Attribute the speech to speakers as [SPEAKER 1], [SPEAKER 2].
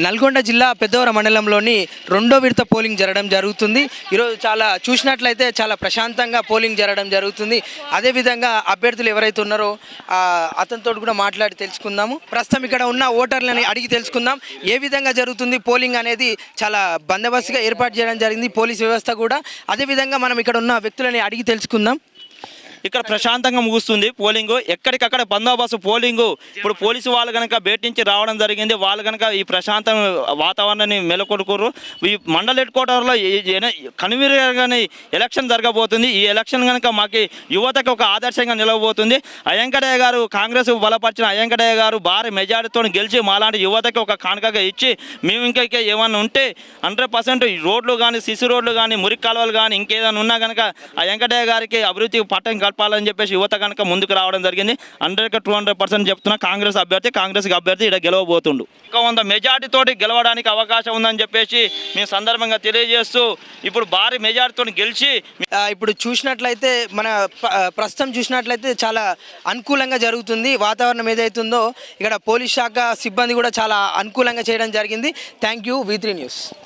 [SPEAKER 1] నల్గొండ జిల్లా పెద్దవర మండలంలోని రెండో విడత పోలింగ్ జరగడం జరుగుతుంది. ఈరోజు చూసినట్లయితే చాలా ప్రశాంతంగా పోలింగ్ జరగడం జరుగుతుంది. అదేవిధంగా అభ్యర్థులు ఎవరైతే ఉన్నారో అతనితో కూడా మాట్లాడి తెలుసుకుందాము. ప్రస్తుతం ఇక్కడ ఉన్న ఓటర్లని అడిగి తెలుసుకుందాం ఏ విధంగా జరుగుతుంది పోలింగ్ అనేది. చాలా బందోబస్తుగా ఏర్పాటు చేయడం జరిగింది పోలీస్ వ్యవస్థ కూడా. అదేవిధంగా మనం ఇక్కడ ఉన్న వ్యక్తులని అడిగి తెలుసుకుందాం.
[SPEAKER 2] ఇక్కడ ప్రశాంతంగా ముగుస్తుంది పోలింగ్. ఎక్కడికక్కడ బందోబస్తు పోలింగ్. ఇప్పుడు పోలీసు వాళ్ళు కనుక బయట నుంచి రావడం జరిగింది. వాళ్ళు కనుక ఈ ప్రశాంత వాతావరణాన్ని మెలకొడుకోరు. ఈ మండల హెడ్ క్వార్టర్లో కనువిరుగానే ఎలక్షన్ జరగబోతుంది. ఈ ఎలక్షన్ కనుక మాకు యువతకు ఒక ఆదర్శంగా నిలవబోతుంది. అయ్యంకడయ్య గారు కాంగ్రెస్ బలపరిచిన అయ్యంకడయ్య గారు భారీ మెజారిటీతో గెలిచి మాలాంటి యువతకి ఒక కానుకగా ఇచ్చి మేము ఇంకా ఏమన్నా ఉంటే 100% రోడ్లు కానీ సిసి రోడ్లు కానీ మురికి కాలువలు కానీ ఇంకేదైనా ఉన్నా కనుక అయ్యంకడయ్య గారికి అభివృద్ధికి పట్టం కలపాలని చెప్పేసి యువత కనుక ముందుకు రావడం జరిగింది. 100% చెప్తున్నా కాంగ్రెస్ అభ్యర్థి ఇక్కడ గెలవబోతుండు. 100 మెజార్టీ తోటి గెలవడానికి అవకాశం ఉందని చెప్పేసి మేము సందర్భంగా తెలియజేస్తూ ఇప్పుడు భారీ మెజార్టీతో గెలిచి
[SPEAKER 1] ఇప్పుడు చూసినట్లయితే ప్రస్తుతం చూసినట్లయితే చాలా అనుకూలంగా జరుగుతుంది. వాతావరణం ఏదైతుందో ఇక్కడ పోలీస్ శాఖ సిబ్బంది కూడా చాలా అనుకూలంగా చేయడం జరిగింది. Thank you V3 news.